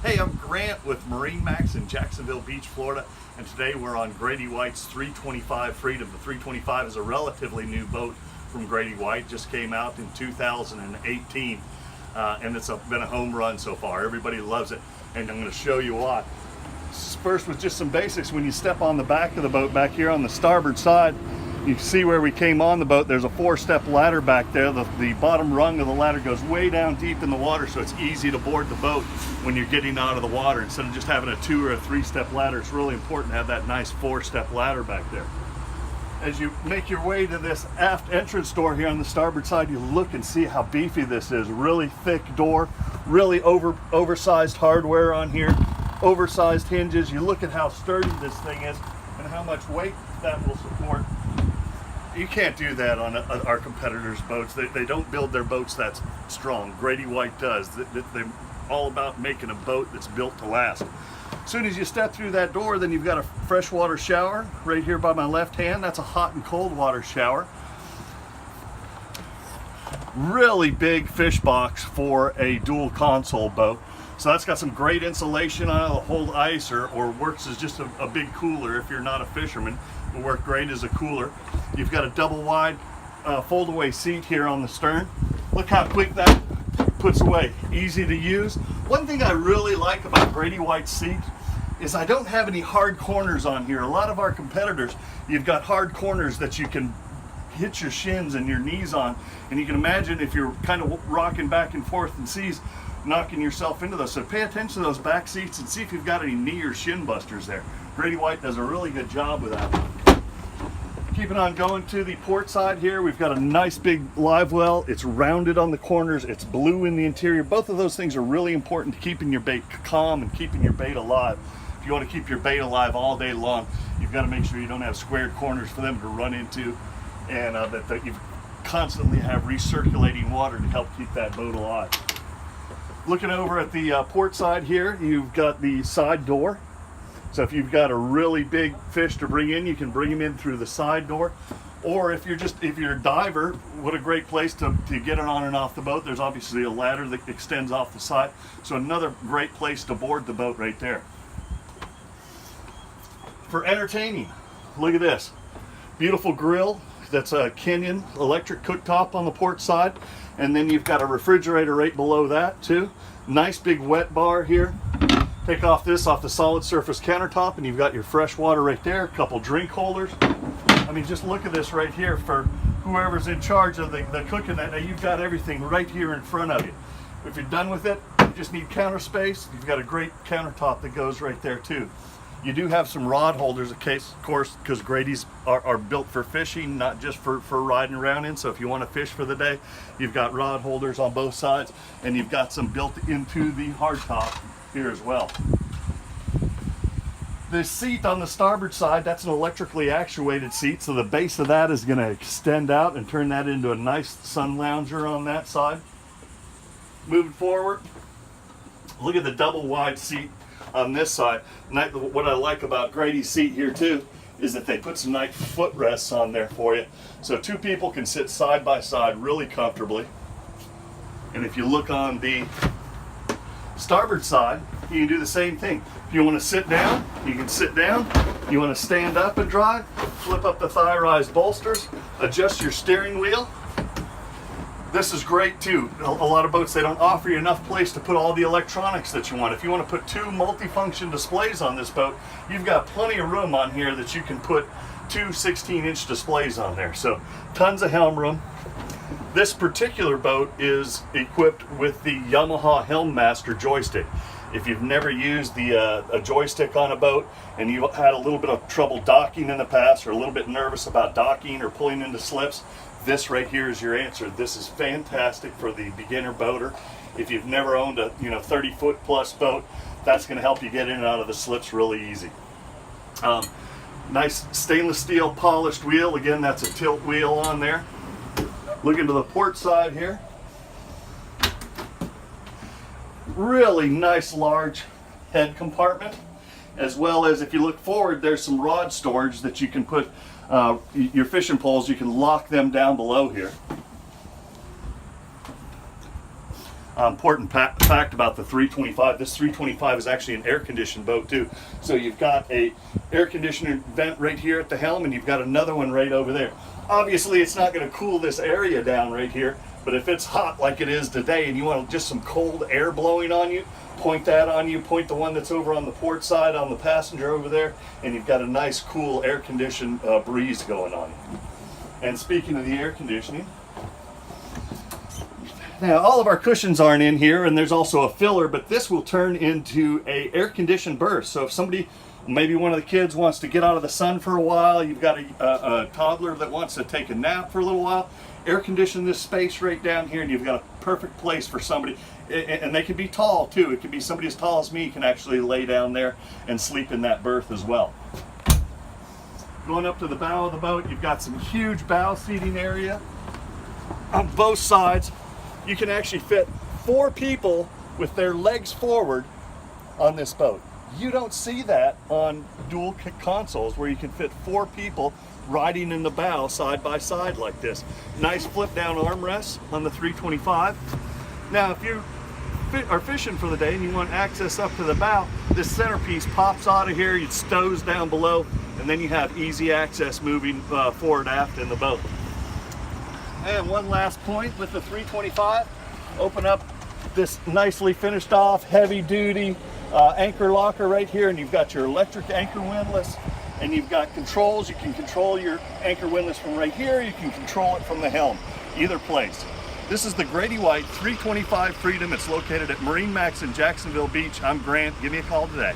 Hey, I'm Grant with MarineMax in Jacksonville Beach, Florida, and today we're on Grady-White's 325 Freedom. The 325 is a relatively new boat from Grady-White, just came out in 2018, and it's been a home run so far. Everybody loves it, and I'm going to show you why. First, with just some basics, when you step on the back of the boat back here on the starboard side, you see where we came on the boat, there's a 4-step ladder back there. The bottom rung of the ladder goes way down deep in the water, so it's easy to board the boat when you're getting out of the water. Instead of just having a 2 or a 3-step ladder, it's really important to have that nice 4-step ladder back there. As you make your way to this aft entrance door here on the starboard side, you look and see how beefy this is. Really thick door, really oversized hardware on here, oversized hinges. You look at how sturdy this thing is and how much weight that will support. You can't do that on our competitors' boats. They don't build their boats that strong. Grady-White does. They're all about making a boat that's built to last. As soon as you step through that door, then you've got a freshwater shower right here by my left hand. That's a hot and cold water shower. Really big fish box for a dual console boat. So that's got some great insulation on it. It'll hold ice or works as just a big cooler if you're not a fisherman. It'll work great as a cooler. You've got a double wide fold-away seat here on the stern. Look how quick that puts away. Easy to use. One thing I really like about Grady-White's seat is I don't have any hard corners on here. A lot of our competitors, you've got hard corners that you can hit your shins and your knees on, and you can imagine if you're kind of rocking back and forth in seas, knocking yourself into those. So pay attention to those back seats and see if you've got any knee or shin busters there. Grady-White does a really good job with that. Keeping on going to the port side here, we've got a nice big live well. It's rounded on the corners, it's blue in the interior. Both of those things are really important to keeping your bait calm and keeping your bait alive. If you want to keep your bait alive all day long, you've got to make sure you don't have squared corners for them to run into, and that you constantly have recirculating water to help keep that boat alive. Looking over at the port side here, you've got the side door. So if you've got a really big fish to bring in, you can bring them in through the side door. Or if you're a diver, what a great place to get it on and off the boat. There's obviously a ladder that extends off the side. So another great place to board the boat right there. For entertaining, look at this. Beautiful grill. That's a Kenyon electric cooktop on the port side. And then you've got a refrigerator right below that too. Nice big wet bar here. Take off the solid surface countertop and you've got your fresh water right there, a couple drink holders. I mean, just look at this right here for whoever's in charge of the cooking that day. You've got everything right here in front of you. If you're done with it, you just need counter space. You've got a great countertop that goes right there too. You do have some rod holders, of course, because Grady's are built for fishing, not just for riding around in. So if you want to fish for the day, you've got rod holders on both sides, and you've got some built into the hardtop here as well. The seat on the starboard side, that's an electrically actuated seat, so the base of that is going to extend out and turn that into a nice sun lounger on that side. Moving forward, look at the double wide seat on this side. What I like about Grady's seat here too is that they put some nice footrests on there for you, so 2 people can sit side by side really comfortably. And if you look on the starboard side, you can do the same thing. If you want to sit down, you can sit down. You want to stand up and drive, flip up the thigh rise bolsters, adjust your steering wheel. This is great too. A lot of boats, they don't offer you enough place to put all the electronics that you want. If you want to put 2 multifunction displays on this boat, you've got plenty of room on here that you can put 2 16-inch displays on there. So tons of helm room. This particular boat is equipped with the Yamaha Helm Master joystick. If you've never used a joystick on a boat and you had a little bit of trouble docking in the past, or a little bit nervous about docking or pulling into slips, this right here is your answer. This is fantastic for the beginner boater. If you've never owned a 30-foot plus boat, that's going to help you get in and out of the slips really easy. Nice stainless steel polished wheel. Again, that's a tilt wheel on there. Looking to the port side here. Really nice large head compartment, as well as if you look forward, there's some rod storage that you can put your fishing poles. You can lock them down below here. Important fact about the 325, this 325 is actually an air-conditioned boat too. So you've got a air conditioner vent right here at the helm, and you've got another one right over there. Obviously it's not going to cool this area down right here, but if it's hot like it is today and you want just some cold air blowing on you, point that on you, point the one that's over on the port side on the passenger over there, and you've got a nice cool air-conditioned breeze going on. And speaking of the air conditioning, now all of our cushions aren't in here, and there's also a filler, but this will turn into a air-conditioned berth. So if somebody, maybe one of the kids wants to get out of the sun for a while, you've got a toddler that wants to take a nap for a little while, air condition this space right down here, and you've got a perfect place for somebody. And they can be tall too. It could be somebody as tall as me can actually lay down there and sleep in that berth as well. Going up to the bow of the boat, you've got some huge bow seating area on both sides. You can actually fit 4 people with their legs forward on this boat. You don't see that on dual consoles where you can fit 4 people riding in the bow side by side like this. Nice flip down armrests on the 325. Now if you are fishing for the day and you want access up to the bow, this centerpiece pops out of here, it stows down below, and then you have easy access moving forward aft in the boat. And one last point with the 325, open up this nicely finished off heavy duty anchor locker right here, and you've got your electric anchor windlass, and you've got controls. You can control your anchor windlass from right here, you can control it from the helm, either place. This is the Grady-White 325 Freedom. It's located at MarineMax in Jacksonville Beach. I'm Grant. Give me a call today.